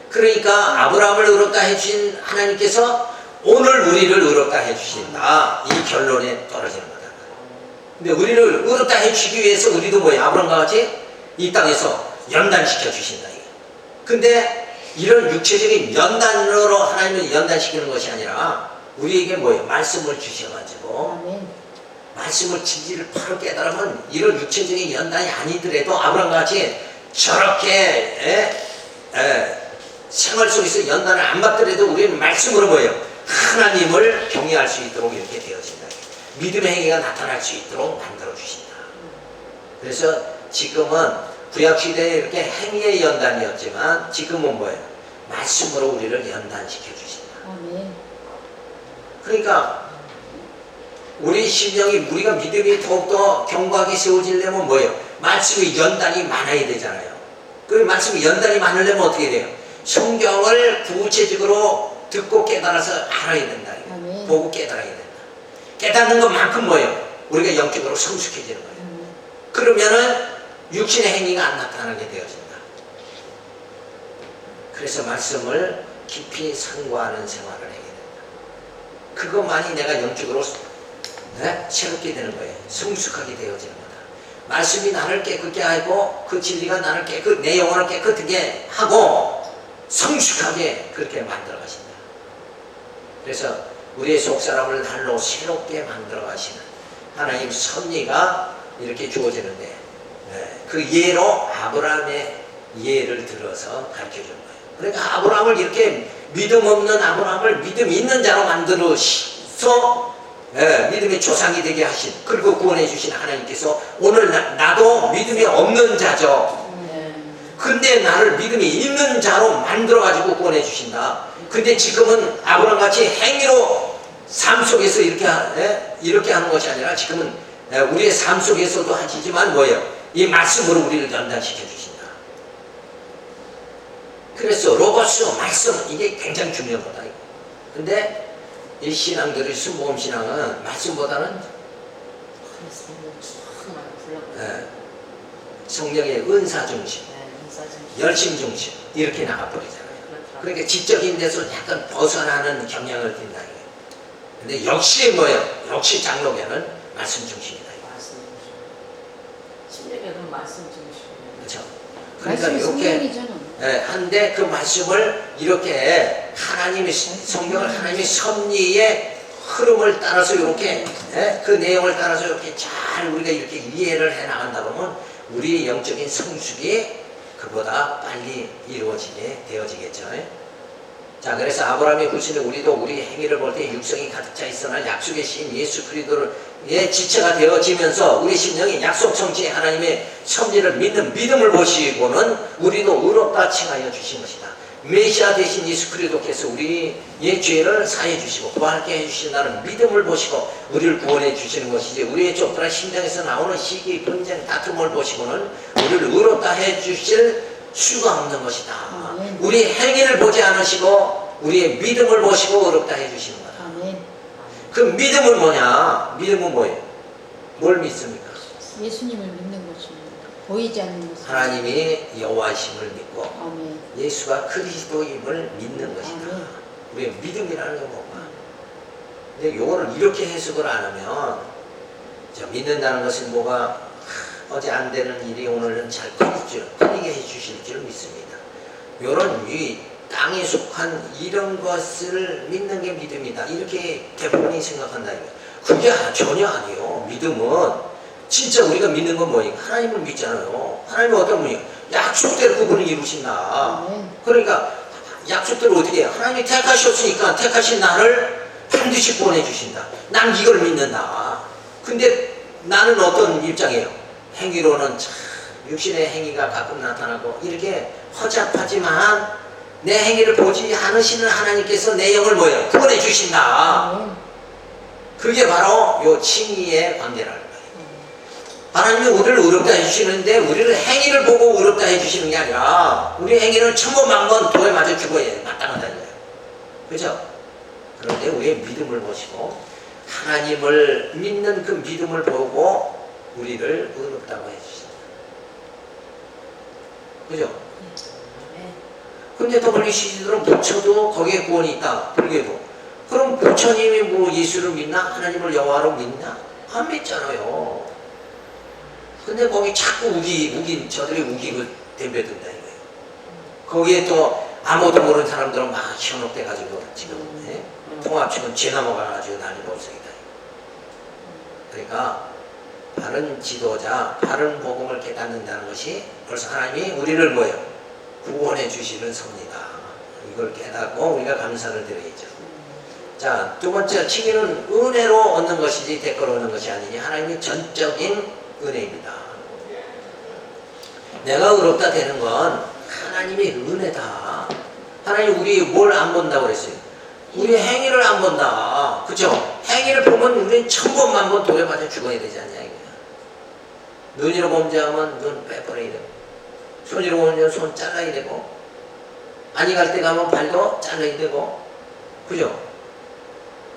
그러니까 아브라함을 의롭다 해주신 하나님께서 오늘 우리를 의롭다 해주신다. 이 결론에 떨어지는 거다. 근데 우리를 의롭다 해주시기 위해서 우리도 뭐예요? 아브라함과 같이 이 땅에서 연단시켜 주신다. 근데 이런 육체적인 연단으로 하나님을 연단시키는 것이 아니라 우리에게 뭐예요? 말씀을 주셔가지고 아멘. 말씀을 진리를 바로 깨달으면 이런 육체적인 연단이 아니더라도 아브라함과 같이 저렇게 생활 속에서 연단을 안 받더라도 우리는 말씀으로 뭐예요? 하나님을 경외할 수 있도록 이렇게 되어진다. 믿음의 행위가 나타날 수 있도록 만들어 주신다. 그래서 지금은 구약시대에 이렇게 행위의 연단이었지만 지금은 뭐예요? 말씀으로 우리를 연단시켜 주신다. 아멘. 그러니까 우리 심령이 우리가 믿음이 더욱더 견고하게 세워지려면 뭐예요? 말씀의 연단이 많아야 되잖아요. 그 말씀의 연단이 많으려면 어떻게 돼요? 성경을 구체적으로 듣고 깨달아서 알아야 된다. 아멘. 보고 깨달아야 된다. 깨닫는 것만큼 뭐예요? 우리가 영적으로 성숙해지는 거예요. 그러면은 육신의 행위가 안 나타나게 되어진다. 그래서 말씀을 깊이 상고하는 생활을 해야 된다. 그것만이 내가 영적으로 새롭게 되는 거예요. 성숙하게 되어지는 거다. 말씀이 나를 깨끗게 하고 그 진리가 나를 내 영혼을 깨끗하게 하고 성숙하게 그렇게 만들어 가신다. 그래서 우리의 속사람을 날로 새롭게 만들어 가시는 하나님 섭리가 이렇게 주어지는데 그 예로 아브라함의 예를 들어서 가르쳐 주는 거예요. 그러니까 아브라함을 이렇게 믿음 없는 아브라함을 믿음 있는 자로 만들어서 믿음의 조상이 되게 하신, 그리고 구원해 주신 하나님께서 오늘 나도 믿음이 없는 자죠. 근데 나를 믿음이 있는 자로 만들어 가지고 구원해 주신다. 근데 지금은 아브라함 같이 행위로 삶 속에서 이렇게 하는 것이 아니라 지금은 우리의 삶 속에서도 하시지만 뭐예요? 이 말씀으로 우리를 연단시켜 주신다. 그래서 로고스 말씀 이게 굉장히 중요한 거다. 근데 이 신앙들의 순모험 신앙은 말씀보다는 성령의 은사 중심, 열심 중심 이렇게 나가버리잖아요. 그러니까 지적인 데서 약간 벗어나는 경향을 띈다. 근데 역시 뭐예요? 역시 장로교는 말씀 중심이다. 신뢰교는 말씀 중심. 그렇죠. 그러니까 말씀이 이렇게 성령이잖아. 한데 그 말씀을 이렇게 하나님의 성경을 하나님의 섭리의 흐름을 따라서 이렇게 그 내용을 따라서 이렇게 잘 우리가 이렇게 이해를 해 나간다 보면 우리의 영적인 성숙이 그보다 빨리 이루어지게 되어지겠죠. 자, 그래서 아브라함의 후손에 우리도 우리 행위를 볼 때 육성이 가득 차 있으나 약속의 신 예수 그리스도의 지체가 되어지면서 우리 심령이 약속 성취의 하나님의 섭리를 믿는 믿음을 보시고는 우리도 의롭다 칭하여 주신 것이다. 메시아 대신 예수 그리스도께서 우리의 죄를 사해 주시고 구하게 해 주신다는 믿음을 보시고 우리를 구원해 주시는 것이지, 우리의 좁다란 심장에서 나오는 시기, 분쟁, 다툼을 보시고는 우리를 의롭다 해 주실 수가 없는 것이다. 아멘. 우리의 행위를 보지 않으시고 우리의 믿음을 보시고 의롭다 해 주시는 거다. 아멘. 그 믿음은 뭐냐? 믿음은 뭐예요? 뭘 믿습니까? 예수님을 믿는 것입니다. 보이지 않는 것입니다. 하나님이 여호와이심을 믿고 아멘. 예수가 그리스도임을 믿는 것이다. 아멘. 우리의 믿음이라는 게 뭔가? 근데 요거를 이렇게 해석을 안 하면 믿는다는 것은 뭐가 어제 안 되는 일이 오늘은 잘 풀리게 해주실 줄 믿습니다. 요런 이 땅에 속한 이런 것을 믿는 게 믿음이다. 이렇게 대부분이 생각한다. 그게 전혀 아니에요. 믿음은 진짜 우리가 믿는 건 뭐예요? 하나님을 믿잖아요. 하나님은 어떤 분이에요? 약속대로 그분을 이루신다. 아멘. 그러니까 약속대로 어떻게 해요? 하나님이 택하셨으니까 택하신 나를 반드시 구원해 주신다. 난 이걸 믿는다. 근데 나는 어떤 입장이에요? 행위로는 참 육신의 행위가 가끔 나타나고 이렇게 허잡하지만 내 행위를 보지 않으시는 하나님께서 내 영을 뭐예요? 구원해 주신다. 아멘. 그게 바로 요 칭의의 관계라는 거예요. 하나님이 우리를 의롭다 해주시는데 우리를 행위를 보고 의롭다 해주시는 게 아니라 우리 행위는 천번만번 도에 맞아 죽어야 마땅하다는 거예요. 그죠? 그런데 우리의 믿음을 보시고 하나님을 믿는 그 믿음을 보고 우리를 의롭다고 해주신다. 그죠? 아멘. 근데 WCG들은 부처도 거기에 구원이 있다. 불교도. 그럼 부처님이 뭐 예수를 믿나? 하나님을 여호와로 믿나? 안 믿잖아요. 근데 거기 자꾸 저들이 우기고 덤벼든다 이거예요. 거기에 또 아무도 모르는 사람들은 막 현혹돼가지고 지금 통합치면 죄 넘어가가지고 난리가 없습니다. 그러니까 바른 지도자, 바른 복음을 깨닫는다는 것이 벌써 하나님이 우리를 뭐예요? 구원해 주시는 섭니다. 이걸 깨닫고 우리가 감사를 드려야죠. 자, 두 번째, 칭의는 은혜로 얻는 것이지 대가로 얻는 것이 아니니 하나님의 전적인 은혜입니다. 내가 의롭다 되는 건 하나님의 은혜다. 하나님 우리 뭘 안 본다고 그랬어요? 우리 행위를 안 본다. 그죠? 행위를 보면 우리는 1000번 1000번 돌에 맞아 죽어야 되지 않냐 이거야. 눈으로 범죄하면 눈 빼버려야 되고, 손으로 보면 손 잘라야 되고, 아니 갈 때 가면 발도 잘라야 되고, 그죠?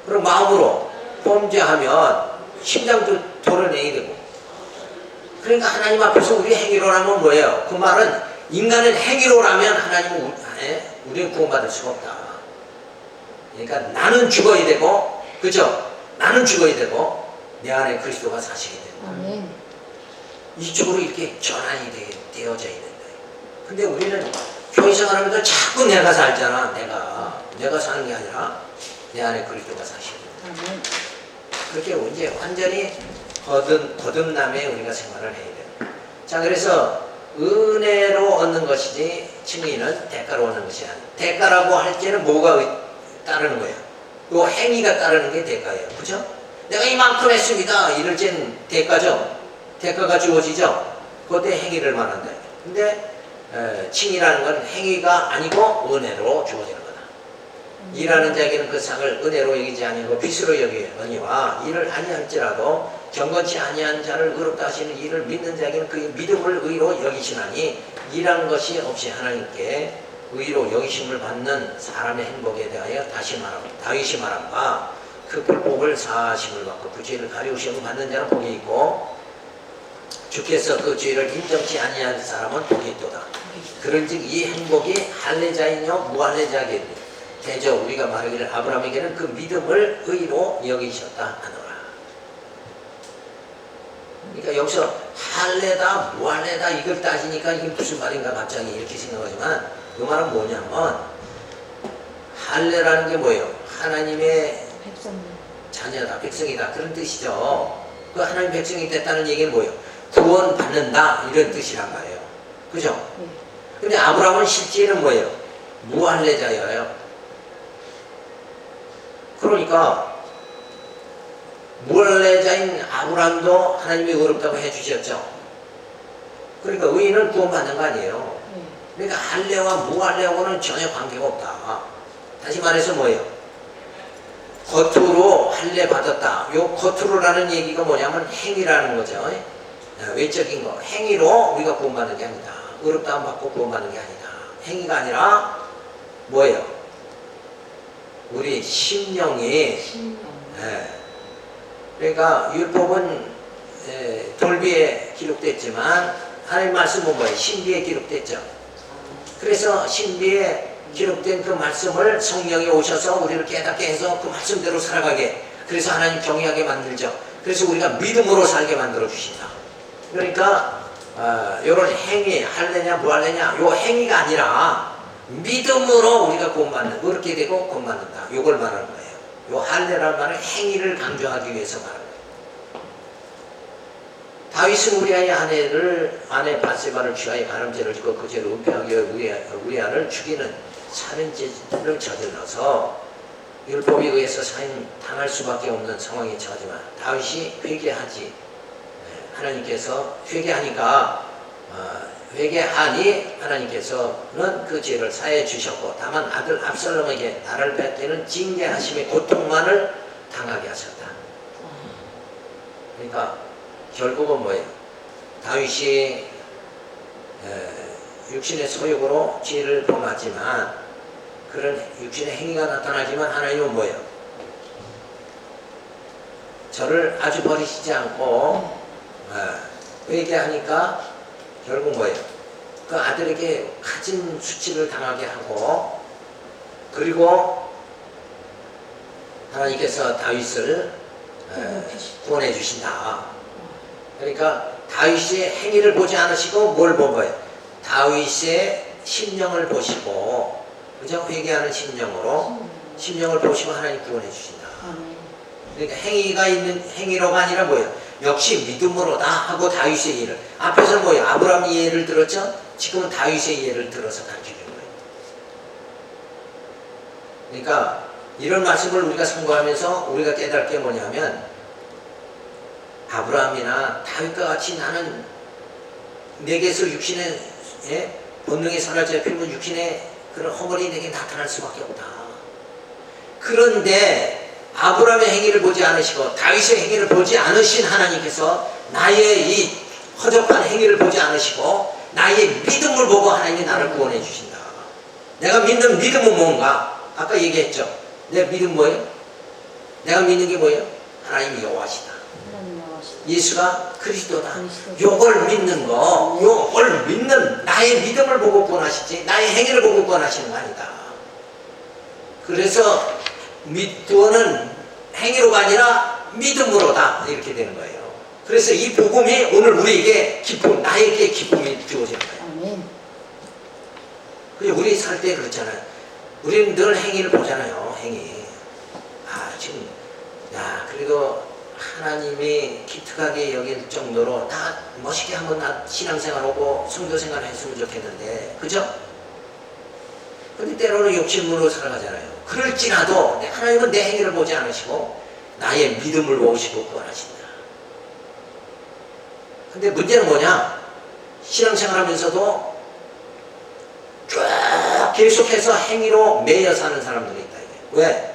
그리고 마음으로 범죄하면 심장도 도려내야 되고. 그러니까 하나님 앞에서 우리 행위로라면 뭐예요? 그 말은 인간은 행위로라면 하나님은 우리는 구원받을 수가 없다. 그러니까 나는 죽어야 되고, 그죠? 나는 죽어야 되고, 내 안에 그리스도가 사셔야 되고. 아멘. 이쪽으로 이렇게 전환이 되어져 있는 거예요. 근데 우리는 교회 생활하면서 자꾸 내가 살잖아. 내가 사는 게 아니라 내 안에 그리스도가 사셔야 된다. 아멘. 그렇게 이제 완전히 거듭남에 우리가 생활을 해야 돼요. 자, 그래서 은혜로 얻는 것이지 칭의는 대가로 얻는 것이 아니에요. 대가라고 할 때는 뭐가 따르는 거예요? 요 행위가 따르는 게 대가예요. 그죠? 내가 이만큼 했습니다. 이럴 땐 대가죠. 대가가 주어지죠. 그때 행위를 말한다. 근데 칭의라는 건 행위가 아니고 은혜로 주어지는 거다. 일하는 자에게는 그 상을 은혜로 여기지 아니고 빚으로 여기거니와 이를 아니할지라도 경건치 아니한 자를 의롭다 하시는 이를 믿는 자에게는 그 믿음을 의로 여기시나니 이라는 것이 없이 하나님께 의로 여기심을 받는 사람의 행복에 대하여 다윗이 말한 바 그 불복을 사하심을 받고 그 죄를 가리우심을 받는 자는 복이 있고 주께서 그 죄를 인정치 아니한 사람은 복이 있도다. 그런즉 이 행복이 할례자이뇨 무할례자에게 대저 우리가 말하기를 아브라함에게는 그 믿음을 의로 여기셨다 하노라. 그러니까 여기서 할례다 무할례다 이걸 따지니까 이게 무슨 말인가 갑자기 이렇게 생각하지만 그 말은 뭐냐면 할례라는 게 뭐예요? 하나님의 백성들. 자녀다, 백성이다 그런 뜻이죠. 그 하나님 백성이 됐다는 얘기는 뭐예요? 구원 받는다 이런 뜻이란 말이에요. 그죠? 네. 근데 아브라함은 실제는 뭐예요? 무할례자예요. 그러니까 무할례자인 아브라함도 하나님이 의롭다고 해주셨죠. 그러니까 의인은 구원받는 거 아니에요. 네. 그러니까 할례와 무할례하고는 전혀 관계가 없다. 다시 말해서 뭐예요? 겉으로 할례 받았다. 요 겉으로라는 얘기가 뭐냐면 행위라는 거죠. 외적인 거. 행위로 우리가 구원받는 게 아니다. 의롭다함 받고 구원받는 게 아니다. 행위가 아니라 뭐예요? 우리 심령이 그러니까 율법은 돌비에 기록됐지만 하나님 말씀은 뭐예요? 신비에 기록됐죠. 그래서 신비에 기록된 그 말씀을 성령이 오셔서 우리를 깨닫게 해서 그 말씀대로 살아가게, 그래서 하나님 경외하게 만들죠. 그래서 우리가 믿음으로 살게 만들어 주신다. 그러니까 이런 행위, 할래냐 무할래냐 요 행위가 아니라 믿음으로 우리가 구원받는, 그렇게 되고 구원받는다. 요걸 말하는 거예요. 요 할례라는 말은 행위를 강조하기 위해서 말하는 거예요. 다윗은 우리아의 아내 바세바를 취하여 간음죄를 짓고 그 죄를 은폐하기 위해 우리아를 죽이는 살인죄를 저질러서 율법에 의해서 당할 수밖에 없는 상황에 처하지만 다윗이 회개하지, 하나님께서 회개하니 하나님께서는 그 죄를 사해 주셨고 다만 아들 압살롬에게 나를 뺏기는 징계하심의 고통만을 당하게 하셨다. 그러니까 결국은 뭐예요? 다윗이 육신의 소욕으로 죄를 범하지만 그런 육신의 행위가 나타나지만 하나님은 뭐예요? 저를 아주 버리시지 않고 회개하니까 결국 뭐예요? 그 아들에게 가진 수치를 당하게 하고 그리고 하나님께서 다윗을 구원해 주신다. 그러니까 다윗의 행위를 보지 않으시고 뭘 본 거예요? 다윗의 심령을 보시고 그저 회개하는 심령을 보시고 하나님 구원해 주신다. 그러니까 행위가 있는 행위로가 아니라 뭐예요? 역시 믿음으로다 하고 다윗의 예를 앞에서는 뭐예요? 아브라함의 예를 들었죠? 지금은 다윗의 예를 들어서 가르치는 거예요. 그러니까 이런 말씀을 우리가 선고하면서 우리가 깨달을 게 뭐냐면 아브라함이나 다윗과 같이 나는 내게서 육신의 본능이 사라져 필면 육신의 그런 허물이 내게 나타날 수밖에 없다. 그런데 아브라함의 행위를 보지 않으시고 다윗의 행위를 보지 않으신 하나님께서 나의 이 허접한 행위를 보지 않으시고 나의 믿음을 보고 하나님이 나를 구원해 주신다. 내가 믿는 믿음은 뭔가? 아까 얘기했죠. 내 믿음 뭐예요? 내가 믿는 게 뭐예요? 하나님이 여호와시다. 예수가 그리스도다. 요걸 믿는 거, 요걸 믿는 나의 믿음을 보고 구원하시지 나의 행위를 보고 구원하시는 거 아니다. 그래서 구원은 행위로가 아니라 믿음으로다 이렇게 되는 거예요. 그래서 이 복음이 오늘 우리에게 기쁨, 나에게 기쁨이 주어지는 거예요. 우리 살 때 그렇잖아요. 우리는 늘 행위를 보잖아요. 행위. 지금 그래도 하나님이 기특하게 여길 정도로 다 멋있게 한번 신앙생활 하고 성교생활 했으면 좋겠는데 그죠? 근데 때로는 욕심으로 살아가잖아요. 그럴지라도 하나님은 내 행위를 보지 않으시고 나의 믿음을 보시고 구원하신다. 근데 문제는 뭐냐? 신앙생활 하면서도 쭉 계속해서 행위로 매여 사는 사람들이 있다. 이게. 왜?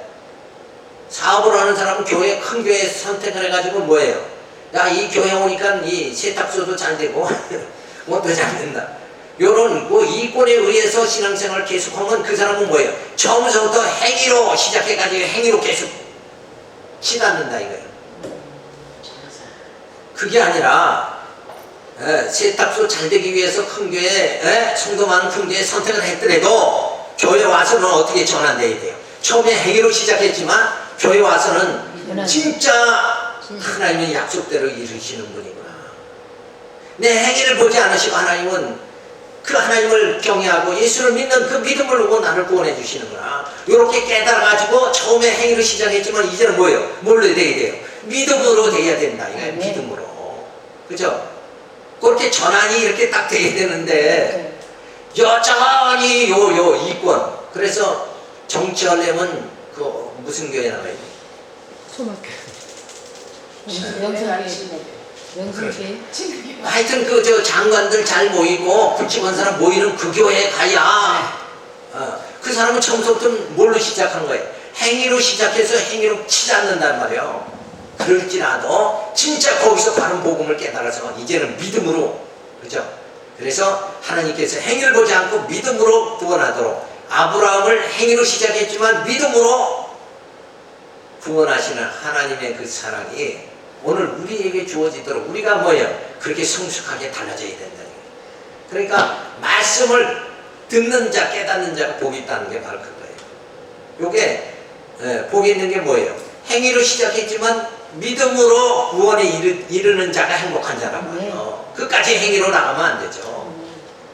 사업을 하는 사람은 큰 교회 선택을 해가지고 뭐예요? 이 교회 오니까 이 세탁소도 잘 되고 뭐도 잘 된다. 요런 이권에 의해서 신앙생활을 계속하면 그 사람은 뭐예요? 처음부터 행위로 시작해가지고 행위로 계속 치닫는다 이거예요. 그게 아니라 세탁소 잘 되기 위해서 큰 교회, 성도 많은 큰 교회 선택을 했더라도 교회 와서는 어떻게 전환돼야 돼요? 처음에 행위로 시작했지만 교회 와서는 진짜 하나님의 약속대로 이루시는 분이구나. 내 행위를 보지 않으시고 하나님은 그 하나님을 경외하고 예수를 믿는 그 믿음을 보고 나를 구원해 주시는구나. 이렇게 깨달아가지고 처음에 행위로 시작했지만 이제는 뭐예요? 뭘로 돼야 돼요? 믿음으로 돼야 된다. 이게 믿음으로. 그죠? 그렇게 전환이 이렇게 딱 돼야 되는데 여전히 이권. 그래서 정치하려면 무슨 교회 나가야 돼? 소막교. 영성교회. 하여튼 장관들 잘 모이고 굵직한 사람 모이는 그 교회에 가야 그 사람은 처음부터 뭘로 시작한 거예요? 행위로 시작해서 행위로 치지 않는단 말이에요. 그럴지라도 진짜 거기서 바른 복음을 깨달아서 이제는 믿음으로, 그죠? 그래서 하나님께서 행위를 보지 않고 믿음으로 구원하도록 아브라함을 행위로 시작했지만 믿음으로 구원하시는 하나님의 그 사랑이 오늘 우리에게 주어지도록 우리가 뭐예요? 그렇게 성숙하게 달라져야 된다. 그러니까 말씀을 듣는 자, 깨닫는 자가 복이 있다는 게 바로 그거예요. 요게 복이 있는 게 뭐예요? 행위로 시작했지만 믿음으로 구원에 이르는 자가 행복한 자란 말이에요. 끝까지 행위로 나가면 안 되죠.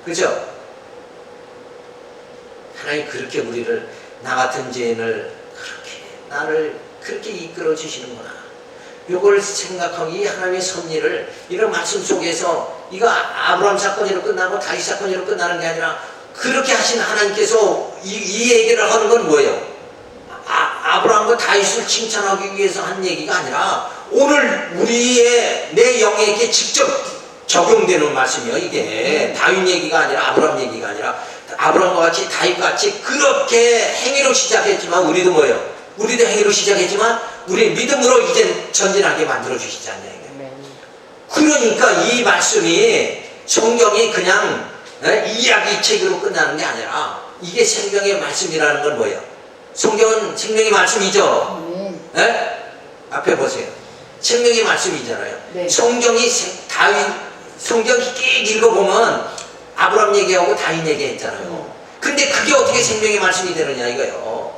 그죠? 하나님 그렇게 우리를 나 같은 죄인을 그렇게 나를 그렇게 이끌어 주시는구나. 이걸 생각하고 이 하나님의 섭리를 이런 말씀 속에서 이거 아브라함 사건으로 끝나고 다윗 사건으로 끝나는 게 아니라 그렇게 하신 하나님께서 이 얘기를 하는 건 뭐예요? 아브라함과 다윗을 칭찬하기 위해서 한 얘기가 아니라 오늘 우리의 내 영에게 직접 적용되는 말씀이에요. 이게 다윗 얘기가 아니라 아브라함 얘기가 아니라 아브라함과 같이 다윗과 같이 그렇게 행위로 시작했지만 우리도 뭐예요? 우리도 행위로 시작했지만 우리 믿음으로 이제 전진하게 만들어 주시지 않냐. 그러니까 이 말씀이 성경이 그냥 이야기 책으로 끝나는 게 아니라 이게 생명의 말씀이라는 건 뭐예요? 성경은 생명의 말씀이죠. 앞에 보세요. 생명의 말씀이잖아요. 네. 성경이 성경 쭉 읽어보면 아브라함 얘기하고 다윗 얘기했잖아요. 근데 그게 어떻게 생명의 말씀이 되느냐 이거예요.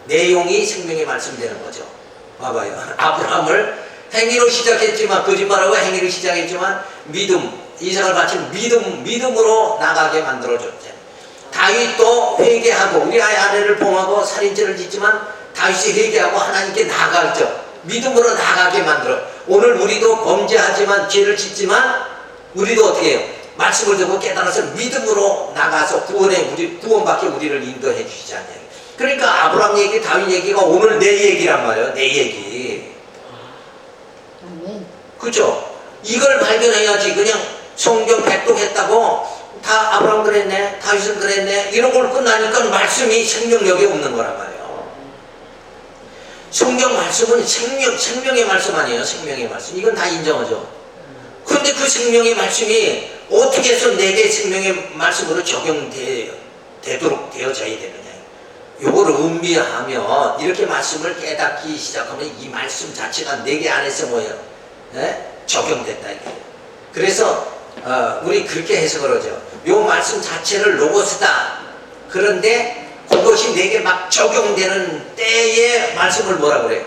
내용이 생명의 말씀이 되는 거죠. 봐봐요. 아브라함을 행위로 시작했지만, 거짓말하고 행위로 시작했지만 믿음, 이삭을 바친 믿음으로 나가게 만들어줬죠. 다윗도 회개하고 우리 아내를 봉하고 살인죄를 짓지만 다윗이 회개하고 하나님께 나아가죠. 믿음으로 나가게 만들어. 오늘 우리도 범죄하지만 죄를 짓지만 우리도 어떻게 해요? 말씀을 듣고 깨달아서 믿음으로 나가서 구원받게 우리를 인도해 주시지 않냐. 그러니까 아브라함 얘기, 다윗 얘기가 오늘 내 얘기란 말이에요. 내 얘기. 아멘. 그죠? 이걸 발견해야지. 그냥 성경 백독했다고 다 아브라함 그랬네, 다윗은 그랬네, 이런 걸 끝나니까 말씀이 생명력이 없는 거란 말이에요. 성경 말씀은 생명의 말씀 아니에요. 생명의 말씀. 이건 다 인정하죠. 그런데 그 생명의 말씀이 어떻게 해서 내게 생명의 말씀으로 적용되도록 되어져야 되느냐. 요걸 음미하면 이렇게 말씀을 깨닫기 시작하면 이 말씀 자체가 내게 안에서 뭐예요? 적용된다 이게. 그래서 우리 그렇게 해석을 하죠. 요 말씀 자체를 로고스다. 그런데 그것이 내게 막 적용되는 때에 말씀을 뭐라 그래요?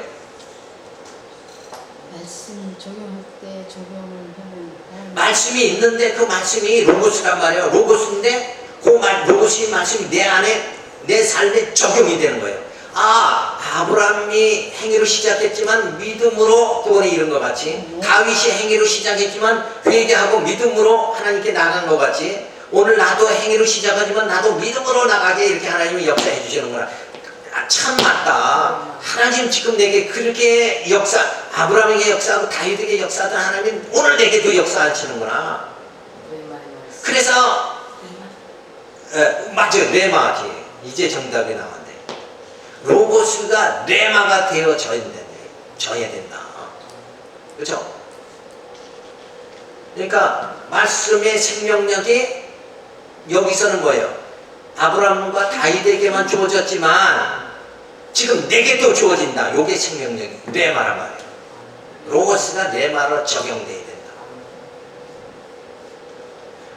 말씀 적용할 때 적용을 하면 말씀이 있는데 그 말씀이 로고스란 말이에요. 로고스인데 그 로고스의 말씀이 내 안에 내 삶에 적용이 되는 거예요. 아브라함이 행위로 시작했지만 믿음으로 구원에 이른 것 같이, 다윗이 행위로 시작했지만 회개하고 믿음으로 하나님께 나간 것 같이, 오늘 나도 행위로 시작하지만 나도 믿음으로 나가게 이렇게 하나님이 역사해 주시는구나. 참 맞다. 하나님 지금 내게 그렇게 아브라함에게 역사하고 다윗에게 역사하던 하나님 오늘 내게도 역사하시는구나. 그래서 맞아요. 레마지. 이제 정답이 나왔네. 로고스가 레마가 되어져야 된다. 그렇죠? 그러니까 말씀의 생명력이 여기서는 뭐예요? 아브라함과 다윗에게만 주어졌지만 지금 내게도 주어진다. 요게 생명력이 레마란 말이에요. 로고스가 레마로 적용돼야 된다.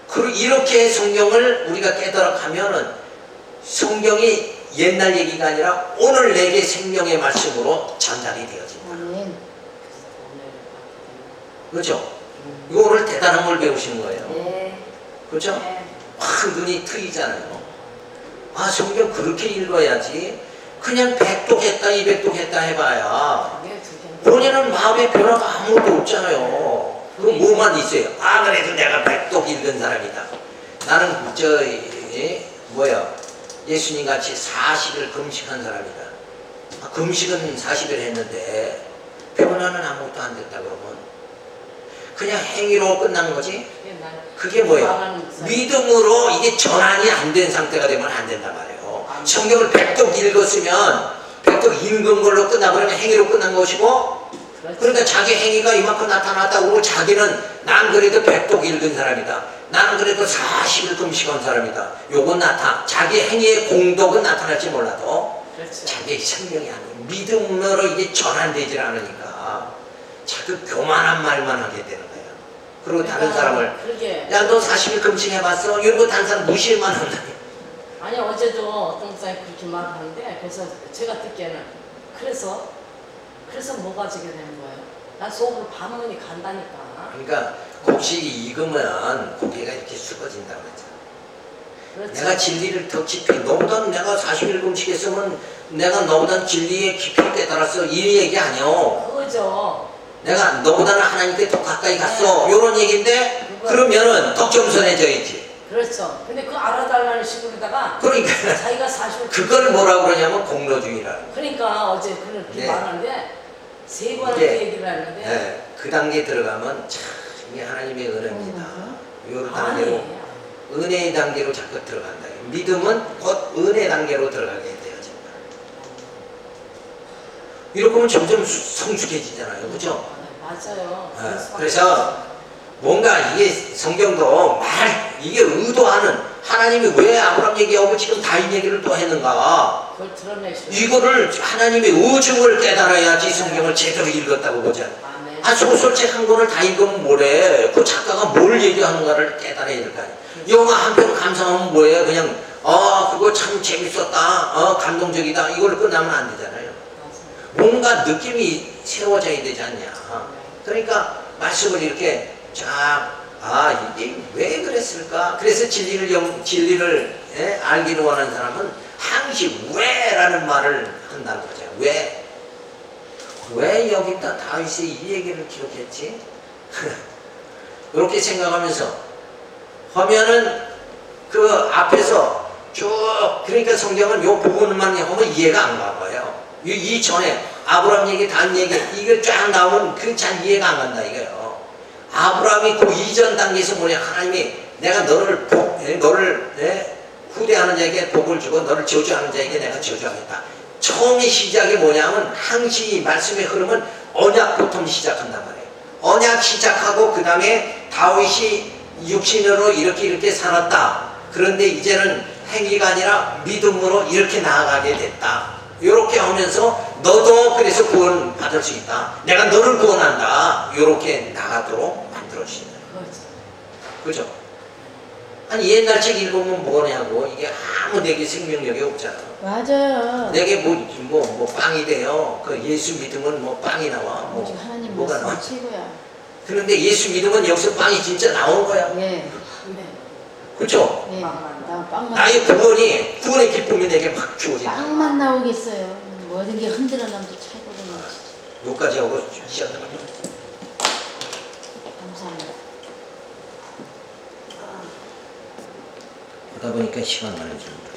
그리고 이렇게 성경을 우리가 깨달아가면은 성경이 옛날 얘기가 아니라 오늘 내게 생명의 말씀으로 전달이 되어진다. 아멘. 그렇죠? 이거 오늘 대단한 걸 배우시는 거예요. 네. 그렇죠? 네. 확 눈이 트이잖아요. 성경 그렇게 읽어야지. 그냥 100독했다 200독했다 해봐야 본인은 마음의 변화가 아무것도 없잖아요. 그럼 뭐만 있어요? 그래도 내가 100독 읽은 사람이다. 나는 예수님 같이 40일 금식한 사람이다. 금식은 40일 했는데 변화는 아무것도 안 됐다 그러면 그냥 행위로 끝난 거지? 그게 뭐예요? 믿음으로 이게 전환이 안 된 상태가 되면 안 된단 말이에요. 성경을 100독 읽었으면 100독 읽은 걸로 끝나버리면 행위로 끝난 것이고, 그러니까 자기 행위가 이만큼 나타났다고 그러고 자기는 난 그래도 100독 읽은 사람이다. 나는 그래도 40일 금식한 사람이다. 요건 자기 행위의 공덕은 나타날지 몰라도 자기의 생명이 아니에요. 믿음으로 이게 전환되질 않으니까 자꾸 교만한 말만 하게 되는 거예요. 그리고 다른 사람을 야 너 40일 금식해봤어? 이러고 다른 사람 무시만 한다니. 아니 어제도 어떤 목사님이 그렇게 말하는데, 그래서 제가 듣기에는 그래서 뭐가 지게 되는 거예요? 난 속으로 반문이 간다니까. 그러니까 곡식이 익으면 고개가 이렇게 숙어진다고 그랬잖아. 그렇죠. 내가 진리를 더 깊이, 너보다 내가 40일 금식했으면 내가 너보다 진리에 깊이 깨달았어, 이 얘기 아니요. 그거죠. 내가 너보다는 하나님께 더 가까이 갔어, 요런 얘기인데 그러면은 더 겸손해져야지. 그렇죠. 근데 그 알아달라는 식으로다가 그러니까 자기가 40일 그걸 뭐라고 그러냐면 공로주의라는. 그러니까 어제 그렇게 네. 말하는데 세 번을 그 이게, 얘기를 하는데 그 단계에 들어가면 참 이게 하나님의 은혜입니다. 요 단계로 은혜의 단계로 자꾸 들어간다. 믿음은 곧 은혜 단계로 들어가게 되어진다. 이렇게 하면 점점 성숙해지잖아요. 그죠? 맞아요. 그래서 뭔가 이게 성경도 이게 의도하는 하나님이 왜 아브라함 얘기하고 지금 다윗 얘기를 또 했는가? 그걸 드러내시고. 이거를 하나님의 의중을 깨달아야지 성경을 제대로 읽었다고 보자. 아멘. 아, 소설책 한 권을 다 읽으면 뭐래? 그 작가가 뭘 얘기하는가를 깨달아야 될 거 아니야. 영화 한 편 감상하면 뭐예요? 그냥 그거 참 재밌었다, 감동적이다, 이걸로 끝나면 안 되잖아요. 뭔가 느낌이 새로워져야 되지 않냐. 그러니까 말씀을 이렇게 이게 왜 그랬을까? 그래서 진리를 알기를 원하는 사람은 항시 왜라는 말을 한다는 거죠. 왜 여기다 다윗이 이 얘기를 기록했지? 이렇게 생각하면서 하면은 그 앞에서 쭉, 그러니까 성경은 요 부분만 하면 이해가 안 가봐요. 이 전에 아브라함 얘기, 다윗 얘기 이거 쫙 나오면 그 잘 이해가 안 간다 이거예요. 아브라함이 그 이전 단계에서 뭐냐, 하나님이 내가 너를 후대하는 자에게 복을 주고 너를 저주하는 자에게 내가 저주하겠다. 처음의 시작이 뭐냐면 항시 말씀의 흐름은 언약부터 시작한단 말이에요. 언약 시작하고 그 다음에 다윗이 육신으로 이렇게 살았다. 그런데 이제는 행위가 아니라 믿음으로 이렇게 나아가게 됐다. 이렇게 하면서 너도 그래서 구원 받을 수 있다. 내가 너를 구원한다. 이렇게 나가도록 만들어 주신다. 그죠? 아니 옛날 책 읽으면 뭐냐고. 이게 아무 내게 생명력이 없잖아. 맞아요. 내게 뭐 빵이 돼요. 그 예수 믿으면 뭐 빵이 나와. 오직 하나님 뭐가 나와. 말씀 최고야. 그런데 예수 믿으면 여기서 빵이 진짜 나온 거야. 예. 그죠? 예. 나 빵만. 나의 구원의 기쁨이 내게 막 주어진다. 빵만 나오겠어요. 모든 게 흔들어 남도 최고구나. 여기까지 하고 시작합니다. 감사합니다. 하다 보니까 시간 많이 줍니다.